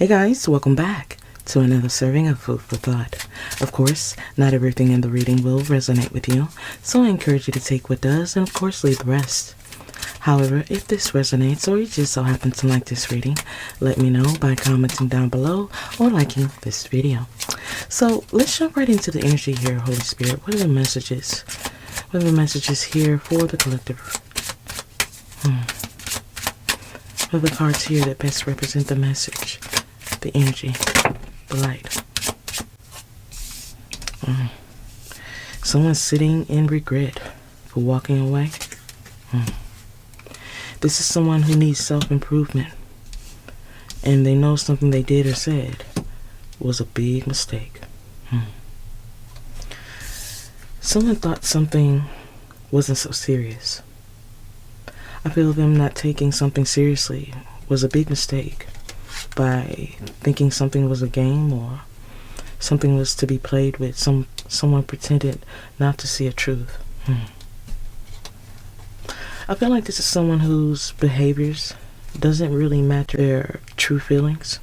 Hey guys, welcome back to another serving of food for thought. Of course, not everything in the reading will resonate with you, so I encourage you to take what does and of course leave the rest. However, if this resonates or you just so happen to like this reading, let me know by commenting down below or liking this video. So let's jump right into the energy here, Holy Spirit. What are the messages? What are the messages here for the collective? What are the cards here that best represent the message? The energy, the light. Someone's sitting in regret for walking away. This is someone who needs self-improvement, and they know something they did or said was a big mistake. Someone thought something wasn't so serious. I feel them not taking something seriously was a big mistake by thinking something was a game or something was to be played with. Someone pretended not to see a truth. I feel like this is someone whose behaviors doesn't really match their true feelings.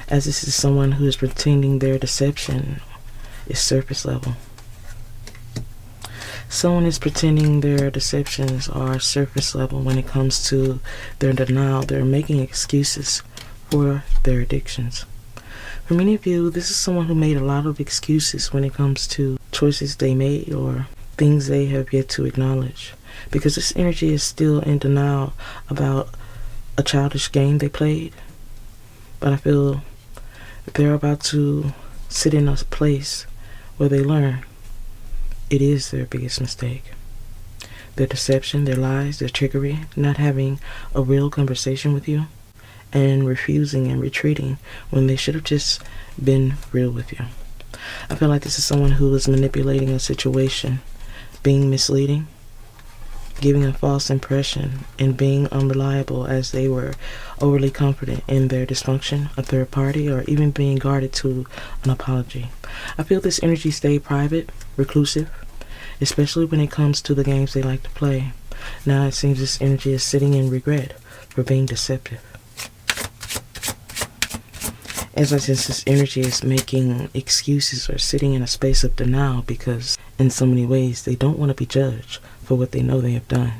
As this is someone who is pretending their deception is surface level. Someone is pretending their deceptions are surface level when it comes to their denial. They're making excuses for their addictions. For many of you, this is someone who made a lot of excuses when it comes to choices they made or things they have yet to acknowledge. Because this energy is still in denial about a childish game they played. But I feel they're about to sit in a place where they learn it is their biggest mistake. Their deception, their lies, their trickery, not having a real conversation with you, and refusing and retreating when they should have just been real with you. I feel like this is someone who is manipulating a situation, being misleading, giving a false impression, and being unreliable as they were overly confident in their dysfunction, a third party, or even being guarded to an apology. I feel this energy stayed private, reclusive, especially when it comes to the games they like to play. Now it seems this energy is sitting in regret for being deceptive. As I sense this energy is making excuses or sitting in a space of denial because in so many ways they don't want to be judged for what they know they have done.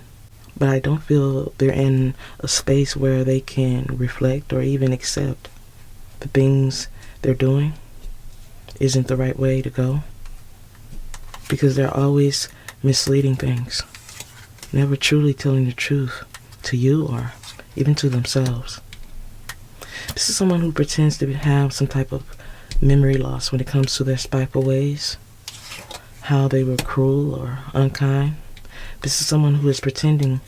But I don't feel they're in a space where they can reflect or even accept the things they're doing isn't the right way to go. Because they're always misleading things, never truly telling the truth to you or even to themselves. This is someone who pretends to have some type of memory loss when it comes to their spiteful ways, how they were cruel or unkind. This is someone who is pretending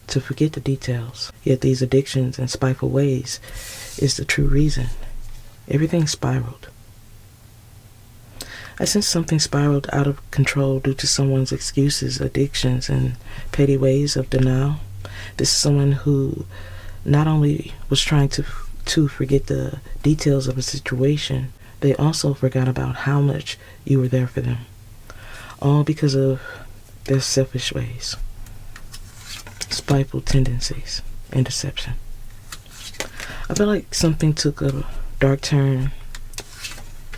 to forget the details, yet these addictions and spiteful ways is the true reason. Everything spiraled. I sense something spiraled out of control due to someone's excuses, addictions, and petty ways of denial. This is someone who not only was trying to forget the details of a situation, they also forgot about how much you were there for them. All because of their selfish ways, spiteful tendencies, and deception. I feel like something took a dark turn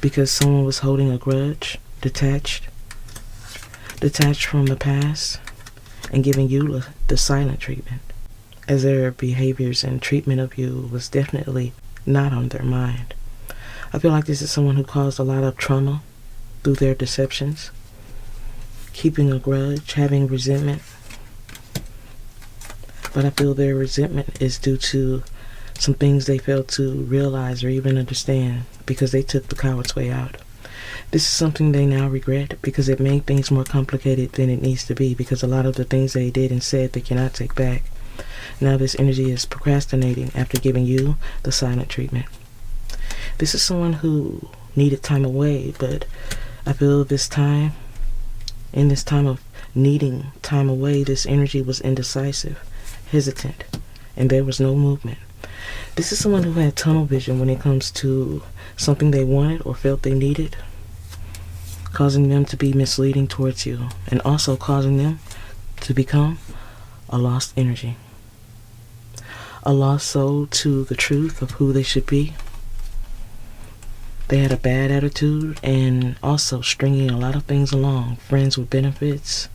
because someone was holding a grudge, detached from the past, and giving you the silent treatment, as their behaviors and treatment of you was definitely not on their mind. I feel like this is someone who caused a lot of trauma through their deceptions, keeping a grudge, having resentment. But I feel their resentment is due to some things they failed to realize or even understand because they took the coward's way out. This is something they now regret because it made things more complicated than it needs to be, because a lot of the things they did and said they cannot take back. Now this energy is procrastinating after giving you the silent treatment. This is someone who needed time away, but I feel in this time of needing time away, this energy was indecisive, hesitant, and there was no movement. This is someone who had tunnel vision when it comes to something they wanted or felt they needed, causing them to be misleading towards you, and also causing them to become a lost energy. a lost soul to the truth of who they should be. They had a bad attitude and also stringing a lot of things along, friends with benefits.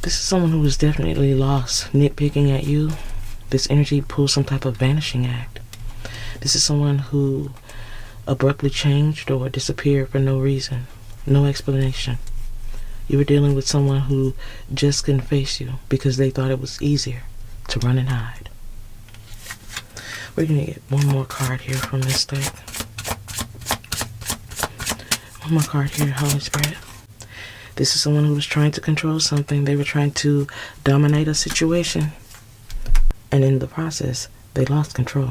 This is someone who is definitely lost, nitpicking at you. This energy pulls some type of vanishing act. This is someone who abruptly changed or disappeared for no reason, no explanation. You were dealing with someone who just couldn't face you because they thought it was easier to run and hide. We're going to get one more card here from this deck. One more card here, Holy Spirit. This is someone who was trying to control something. They were trying to dominate a situation. And in the process, they lost control.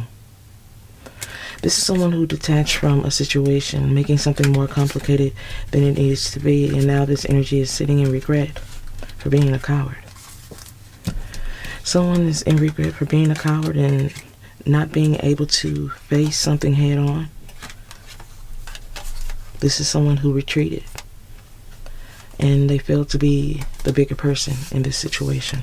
This is someone who detached from a situation, making something more complicated than it needs to be. And now this energy is sitting in regret for being a coward. Someone is in regret for being a coward and not being able to face something head on. This is someone who retreated. And they failed to be the bigger person in this situation.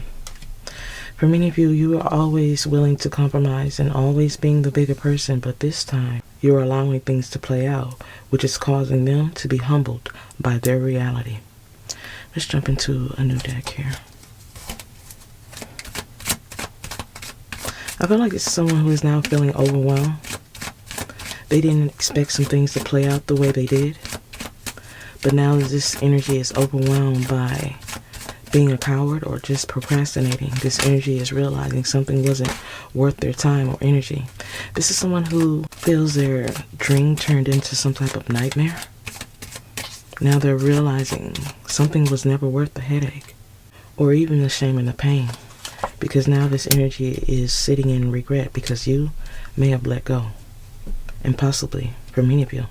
For many of you, you are always willing to compromise and always being the bigger person, but this time you're allowing things to play out, which is causing them to be humbled by their reality. Let's jump into a new deck here. I feel like this is someone who is now feeling overwhelmed. They didn't expect some things to play out the way they did. But now this energy is overwhelmed by being a coward or just procrastinating. This energy is realizing something wasn't worth their time or energy. This is someone who feels their dream turned into some type of nightmare. Now they're realizing something was never worth the headache or even the shame and the pain. Because now this energy is sitting in regret because you may have let go. And possibly, for many of you,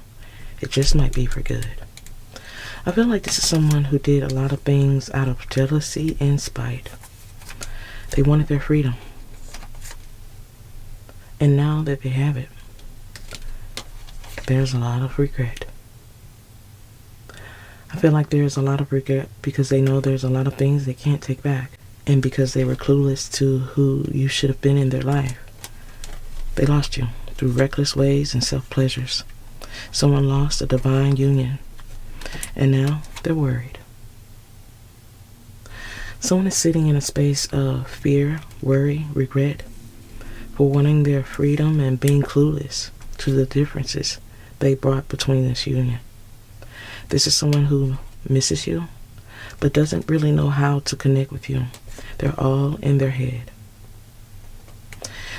it just might be for good. I feel like this is someone who did a lot of things out of jealousy and spite. They wanted their freedom. And now that they have it, there's a lot of regret. I feel like there's a lot of regret because they know there's a lot of things they can't take back. And because they were clueless to who you should have been in their life. They lost you through reckless ways and self-pleasures. Someone lost a divine union. And now they're worried. Someone is sitting in a space of fear, worry, regret for wanting their freedom and being clueless to the differences they brought between this union. This is someone who misses you, but doesn't really know how to connect with you. They're all in their head.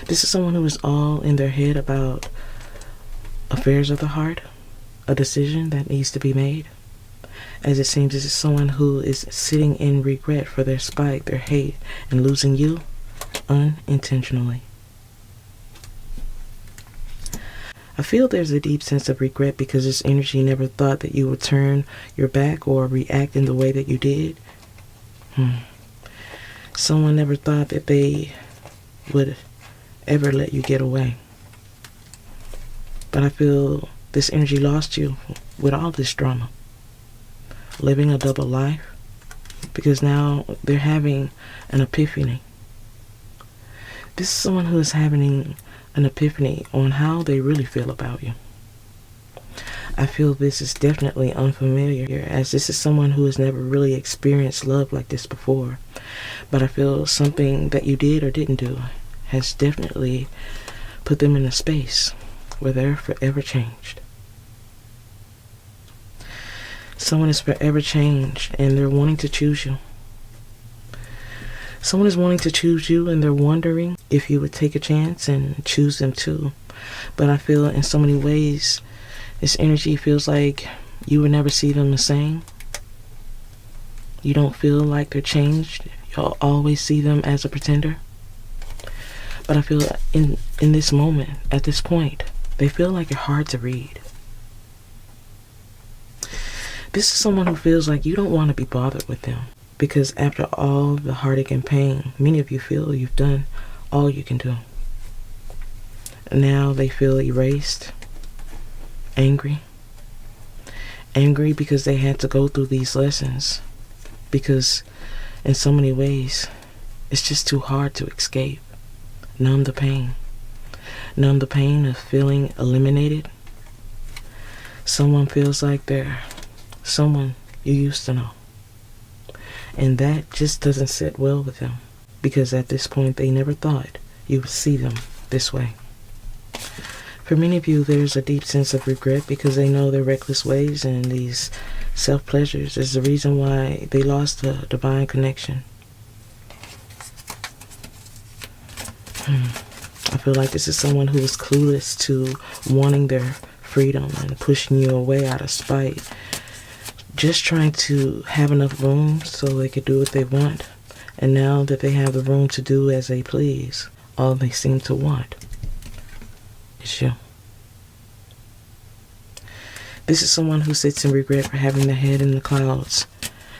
This is someone who is all in their head about affairs of the heart, a decision that needs to be made. As it seems, this is someone who is sitting in regret for their spite, their hate, and losing you unintentionally. I feel there's a deep sense of regret because this energy never thought that you would turn your back or react in the way that you did. Someone never thought that they would ever let you get away. But I feel this energy lost you with all this drama. Living a double life because now they're having an epiphany. This is someone who is having an epiphany on how they really feel about you. I feel this is definitely unfamiliar as this is someone who has never really experienced love like this before. But I feel something that you did or didn't do has definitely put them in a space where they're forever changed. Someone is forever changed and they're wanting to choose you. Someone is wanting to choose you and they're wondering if you would take a chance and choose them too. But I feel in so many ways, this energy feels like you would never see them the same. You don't feel like they're changed. You'll always see them as a pretender. But I feel in this moment, at this point, they feel like you're hard to read. This is someone who feels like you don't want to be bothered with them. Because after all the heartache and pain, many of you feel you've done all you can do. Now they feel erased, angry. Angry because they had to go through these lessons. Because in so many ways, it's just too hard to escape. Numb the pain. Numb the pain of feeling eliminated. Someone feels like they're someone you used to know. And that just doesn't sit well with them, because at this point they never thought you would see them this way. For many of you, there's a deep sense of regret because they know their reckless ways and these self-pleasures is the reason why they lost the divine connection. I feel like this is someone who is clueless to wanting their freedom and pushing you away out of spite. Just trying to have enough room so they could do what they want. And now that they have the room to do as they please, all they seem to want is you. This is someone who sits in regret for having their head in the clouds.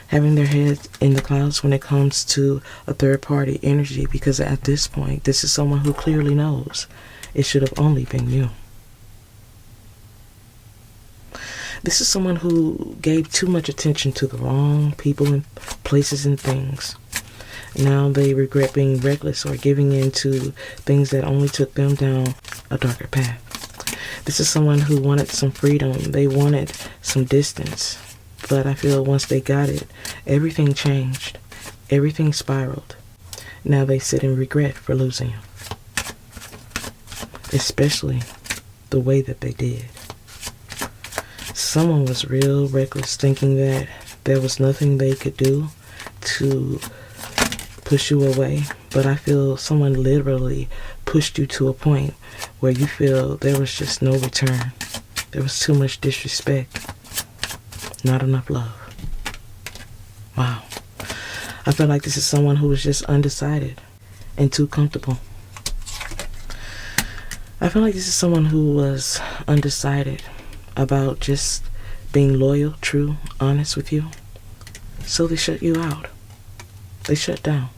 Having their head in the clouds when it comes to a third-party energy, because at this point, this is someone who clearly knows it should have only been you. This is someone who gave too much attention to the wrong people and places and things. Now they regret being reckless or giving in to things that only took them down a darker path. This is someone who wanted some freedom. They wanted some distance. But I feel once they got it, everything changed. Everything spiraled. Now they sit in regret for losing you. Especially the way that they did. Someone was real reckless, thinking that there was nothing they could do to push you away. But I feel someone literally pushed you to a point where you feel there was just no return. There was too much disrespect. Not enough love. Wow. I feel like this is someone who was just undecided and too comfortable. I feel like this is someone who was undecided about just being loyal, true, honest with you. So they shut you out. They shut down.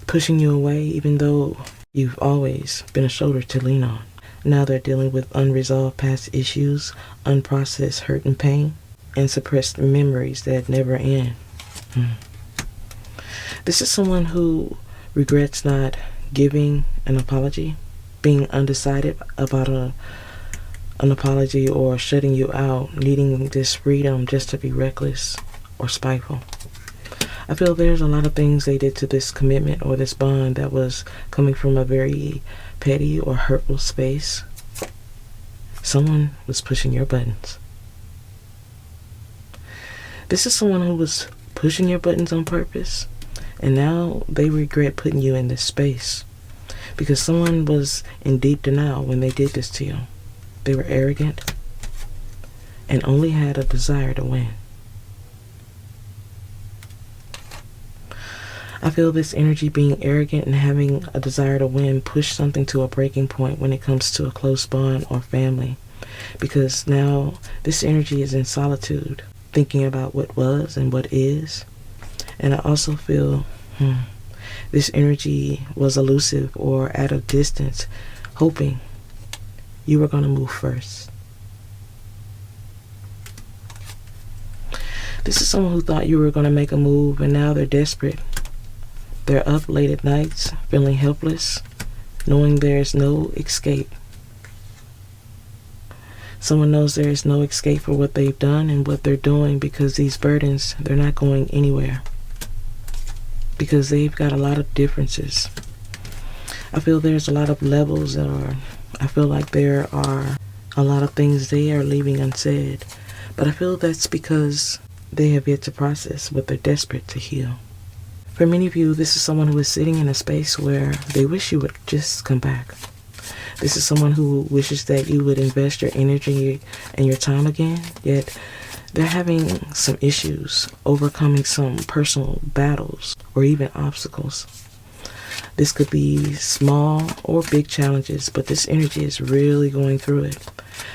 Pushing you away even though you've always been a shoulder to lean on. Now they're dealing with unresolved past issues, unprocessed hurt and pain, and suppressed memories that never end. This is someone who regrets not giving an apology, being undecided about an apology, or shutting you out, needing this freedom just to be reckless or spiteful. I feel there's a lot of things they did to this commitment or this bond that was coming from a very petty or hurtful space. Someone was pushing your buttons. This is someone who was pushing your buttons on purpose, and now they regret putting you in this space because someone was in deep denial when they did this to you. They were arrogant and only had a desire to win. I feel this energy, being arrogant and having a desire to win, push something to a breaking point when it comes to a close bond or family. Because now this energy is in solitude, thinking about what was and what is. And I also feel this energy was elusive or at a distance, hoping you were going to move first. This is someone who thought you were going to make a move, and now they're desperate. They're up late at nights, feeling helpless, knowing there's no escape. Someone knows there is no escape for what they've done and what they're doing, because these burdens, they're not going anywhere. Because they've got a lot of differences. I feel there's a lot of levels, or I feel like there are a lot of things they are leaving unsaid. But I feel that's because they have yet to process what they're desperate to heal. For many of you, this is someone who is sitting in a space where they wish you would just come back. This is someone who wishes that you would invest your energy and your time again, yet they're having some issues, overcoming some personal battles or even obstacles. This could be small or big challenges, but this energy is really going through it.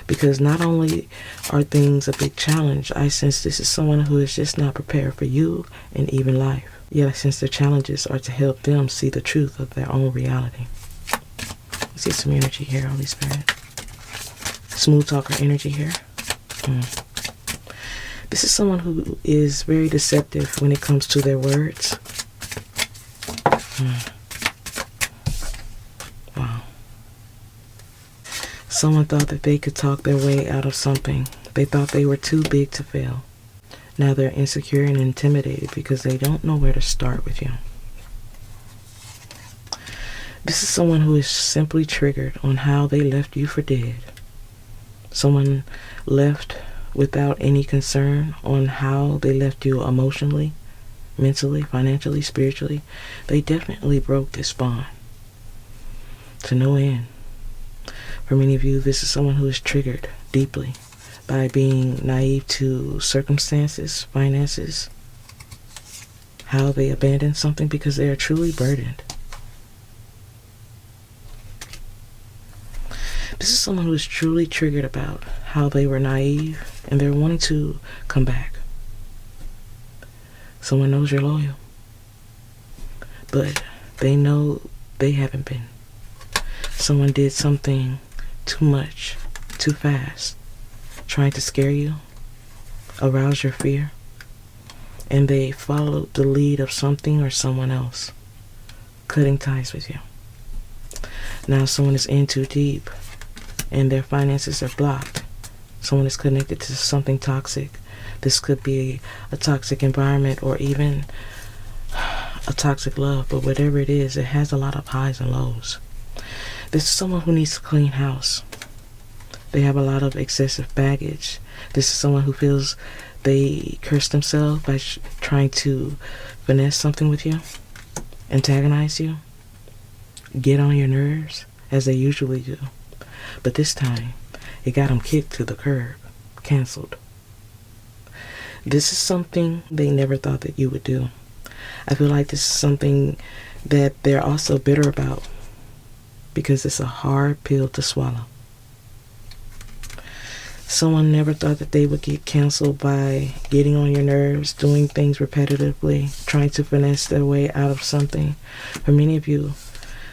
Because not only are things a big challenge, I sense this is someone who is just not prepared for you and even life. Yet I sense their challenges are to help them see the truth of their own reality. Let's get some energy here, Holy Spirit. Smooth talker energy here. This is someone who is very deceptive when it comes to their words. Someone thought that they could talk their way out of something. They thought they were too big to fail. Now they're insecure and intimidated because they don't know where to start with you. This is someone who is simply triggered on how they left you for dead. Someone left without any concern on how they left you emotionally, mentally, financially, spiritually. They definitely broke this bond to no end. For many of you, this is someone who is triggered deeply by being naive to circumstances, finances, how they abandoned something because they are truly burdened. This is someone who is truly triggered about how they were naive and they're wanting to come back. Someone knows you're loyal, but they know they haven't been. Someone did something too much, too fast, trying to scare you, arouse your fear, and they followed the lead of something or someone else, cutting ties with you. Now someone is in too deep and their finances are blocked. Someone is connected to something toxic. This could be a toxic environment or even a toxic love, but whatever it is, it has a lot of highs and lows. This is someone who needs to clean house. They have a lot of excessive baggage. This is someone who feels they curse themselves by trying to finesse something with you, antagonize you, get on your nerves, as they usually do. But this time, it got them kicked to the curb, canceled. This is something they never thought that you would do. I feel like this is something that they're also bitter about because it's a hard pill to swallow. Someone never thought that they would get canceled by getting on your nerves, doing things repetitively, trying to finesse their way out of something. For many of you,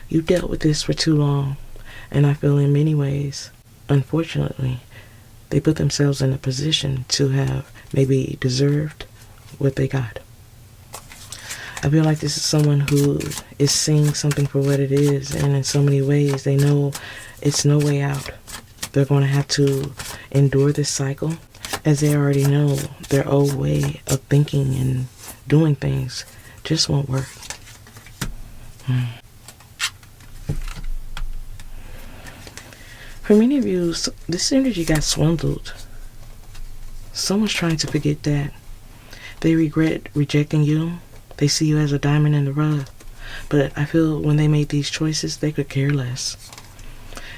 you dealt with this for too long, and I feel in many ways, unfortunately, they put themselves in a position to have maybe deserved what they got. I feel like this is someone who is seeing something for what it is, and in so many ways they know it's no way out. They're going to have to endure this cycle, as they already know their old way of thinking and doing things just won't work. For many of you, this energy got swindled. Someone's trying to forget that. They regret rejecting you. They see you as a diamond in the rough. But I feel when they made these choices, they could care less.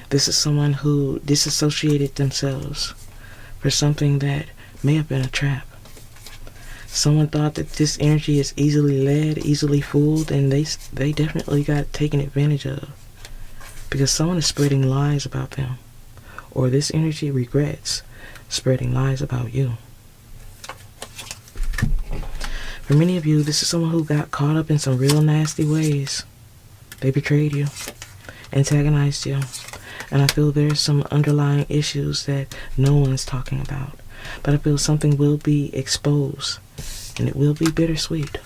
This is someone who disassociated themselves for something that may have been a trap. Someone thought that this energy is easily led, easily fooled, and they definitely got taken advantage of. Because someone is spreading lies about them. Or this energy regrets spreading lies about you. For many of you, this is someone who got caught up in some real nasty ways. They betrayed you, antagonized you, and I feel there's some underlying issues that no one's talking about. But I feel something will be exposed, and it will be bittersweet.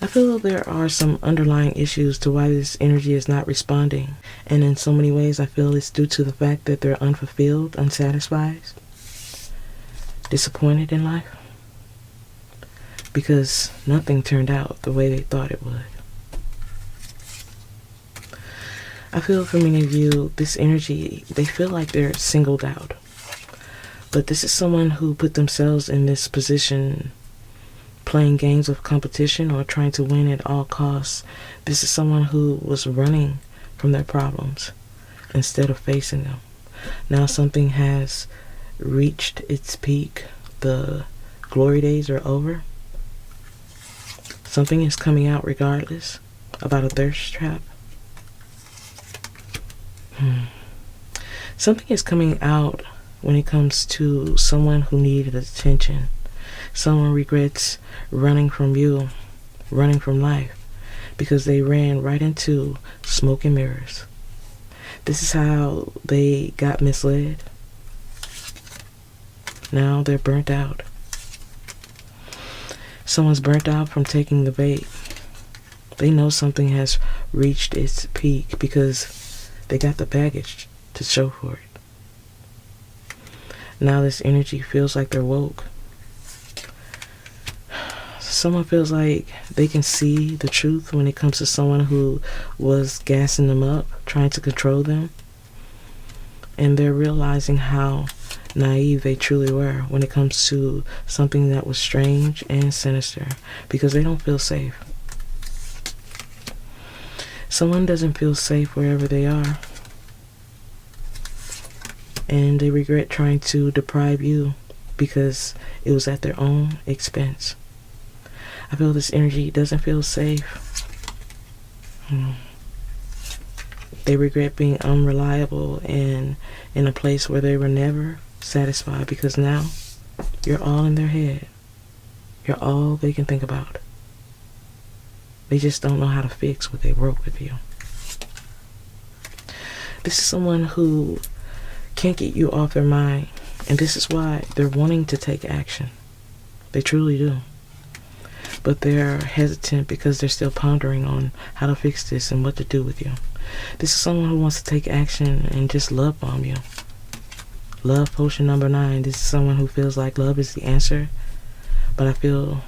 I feel there are some underlying issues to why this energy is not responding. And in so many ways, I feel it's due to the fact that they're unfulfilled, unsatisfied, disappointed in life. Because nothing turned out the way they thought it would. I feel for many of you, this energy, they feel like they're singled out. But this is someone who put themselves in this position playing games of competition or trying to win at all costs. This is someone who was running from their problems instead of facing them. Now something has reached its peak. The glory days are over. Something is coming out regardless about a thirst trap. Something is coming out when it comes to someone who needed attention. Someone regrets running from you, running from life, because they ran right into smoke and mirrors. This is how they got misled. Now they're burnt out. Someone's burnt out from taking the bait. They know something has reached its peak because They got the baggage to show for it. Now this energy feels like they're woke. Someone feels like they can see the truth when it comes to someone who was gassing them up, trying to control them. And they're realizing how naive they truly were when it comes to something that was strange and sinister, because they don't feel safe. Someone doesn't feel safe wherever they are, and they regret trying to deprive you because it was at their own expense. I feel this energy doesn't feel safe. They regret being unreliable and in a place where they were never satisfied, because now you're all in their head. You're all they can think about. They just don't know how to fix what they broke with you. This is someone who can't get you off their mind, and this is why they're wanting to take action. They truly do. But they're hesitant because they're still pondering on how to fix this and what to do with you. This is someone who wants to take action and just love bomb you. Love potion number 9. This is someone who feels like love is the answer, but I feel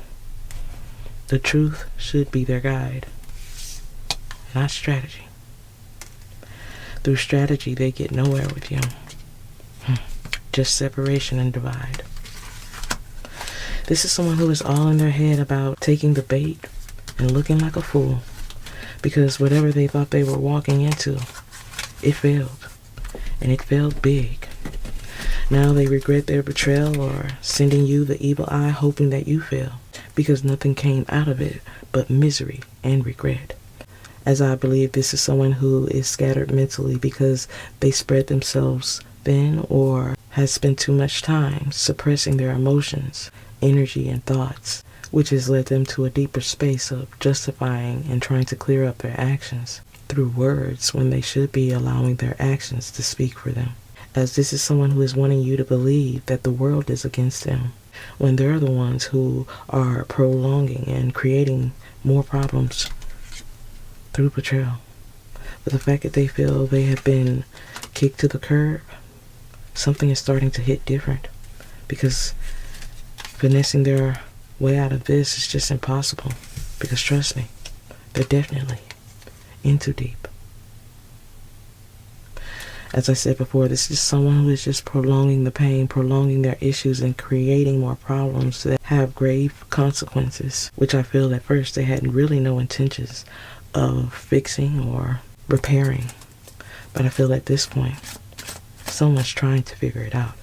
the truth should be their guide, not strategy. Through strategy, they get nowhere with you. Just separation and divide. This is someone who is all in their head about taking the bait and looking like a fool, because whatever they thought they were walking into, it failed, and it failed big. Now they regret their betrayal or sending you the evil eye, hoping that you fail, because nothing came out of it but misery and regret. As I believe this is someone who is scattered mentally because they spread themselves thin or has spent too much time suppressing their emotions, energy, and thoughts, which has led them to a deeper space of justifying and trying to clear up their actions through words when they should be allowing their actions to speak for them. As this is someone who is wanting you to believe that the world is against them, when they're the ones who are prolonging and creating more problems through betrayal. But the fact that they feel they have been kicked to the curb, something is starting to hit different, because finessing their way out of this is just impossible. Because trust me, they're definitely in too deep. As I said before, this is someone who is just prolonging the pain, prolonging their issues, and creating more problems that have grave consequences, which I feel at first they had really no intentions of fixing or repairing. But I feel at this point, someone's trying to figure it out.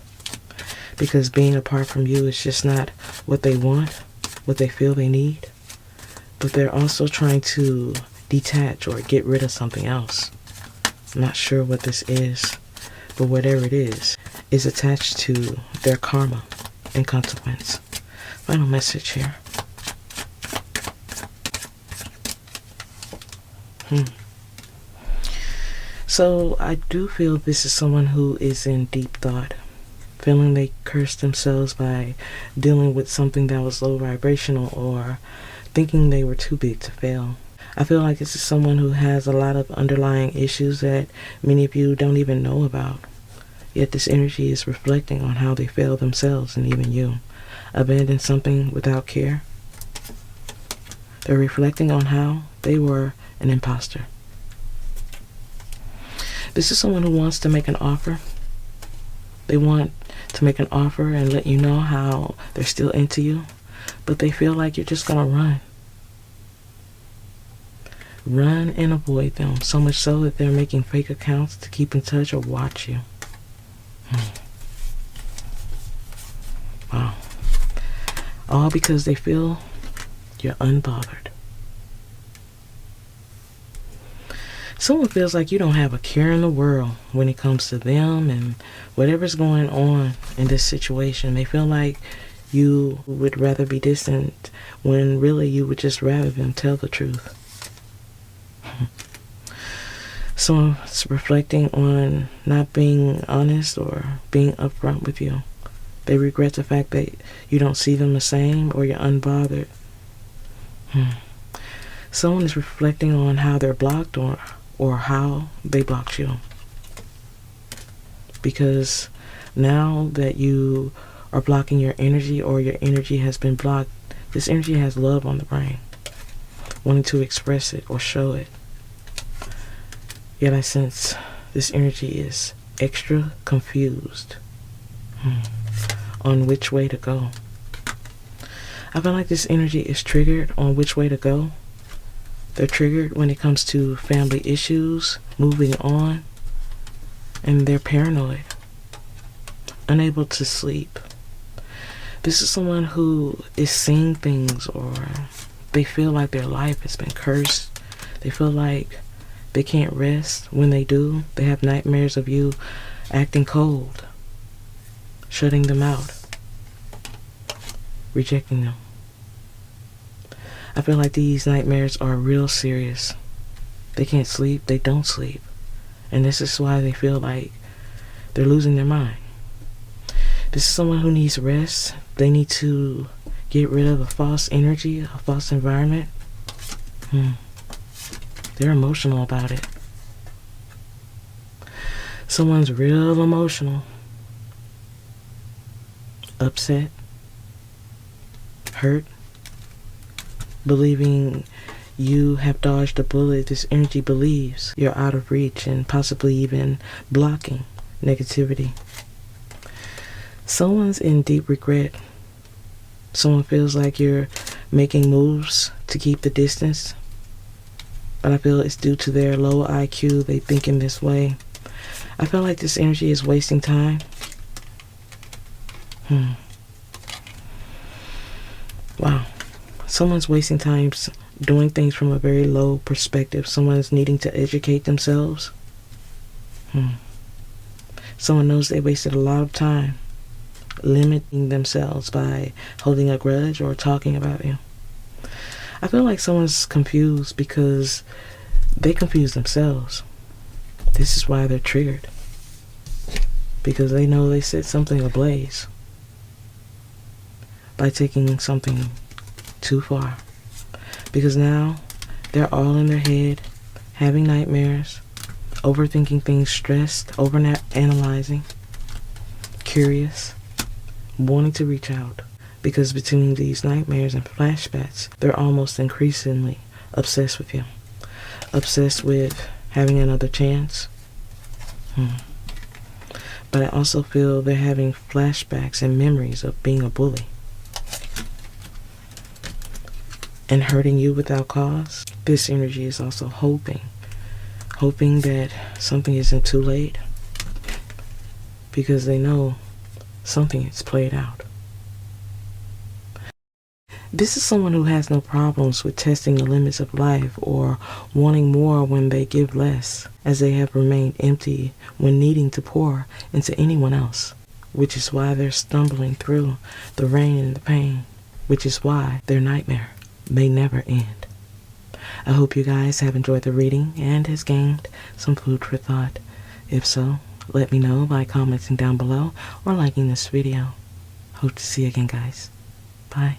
Because being apart from you is just not what they want, what they feel they need, but they're also trying to detach or get rid of something else. I'm not sure what this is, but whatever it is attached to their karma and consequence. Final message here. So I do feel this is someone who is in deep thought, feeling they cursed themselves by dealing with something that was low vibrational or thinking they were too big to fail. I feel like this is someone who has a lot of underlying issues that many of you don't even know about. Yet this energy is reflecting on how they failed themselves and even you. Abandoned something without care. They're reflecting on how they were an imposter. This is someone who wants to make an offer. They want to make an offer and let you know how they're still into you, but they feel like you're just gonna run. Run and avoid them, so much so that they're making fake accounts to keep in touch or watch you. Wow. All because they feel you're unbothered. Someone feels like you don't have a care in the world when it comes to them and whatever's going on in this situation. They feel like you would rather be distant when really you would just rather them tell the truth. Someone's reflecting on not being honest or being upfront with you. They regret the fact that you don't see them the same or you're unbothered. Someone is reflecting on how they're blocked or how they blocked you. because now that you are blocking your energy, or your energy has been blocked, this energy has love on the brain, wanting to express it or show it. Yet I sense this energy is extra confused on which way to go. I feel like this energy is triggered on which way to go. They're triggered when it comes to family issues, moving on, and they're paranoid, unable to sleep. This is someone who is seeing things, or they feel like their life has been cursed. They feel like they can't rest. When they do, they have nightmares of you acting cold, shutting them out, rejecting them. I feel like these nightmares are real serious. They can't sleep, they don't sleep. And this is why they feel like they're losing their mind. This is someone who needs rest. They need to get rid of a false energy, a false environment. They're emotional about it. Someone's real emotional, upset, hurt, believing you have dodged a bullet. This energy believes you're out of reach and possibly even blocking negativity. Someone's in deep regret. Someone feels like you're making moves to keep the distance, but I feel it's due to their low IQ. They think in this way. I feel like this energy is wasting time. Wow. Someone's wasting time doing things from a very low perspective. Someone's needing to educate themselves. Someone knows they wasted a lot of time limiting themselves by holding a grudge or talking about you. I feel like someone's confused because they confuse themselves. This is why they're triggered, because they know they set something ablaze by taking something too far. Because now they're all in their head, having nightmares, overthinking things, stressed, over-analyzing, curious, wanting to reach out. Because between these nightmares and flashbacks, they're almost increasingly obsessed with you. Obsessed with having another chance. But I also feel they're having flashbacks and memories of being a bully and hurting you without cause. This energy is also hoping that something isn't too late, because they know something is played out. This is someone who has no problems with testing the limits of life or wanting more when they give less, as they have remained empty when needing to pour into anyone else, which is why they're stumbling through the rain and the pain, which is why their nightmare may never end. I hope you guys have enjoyed the reading and has gained some food for thought. If so, let me know by commenting down below or liking this video. Hope to see you again, guys. Bye.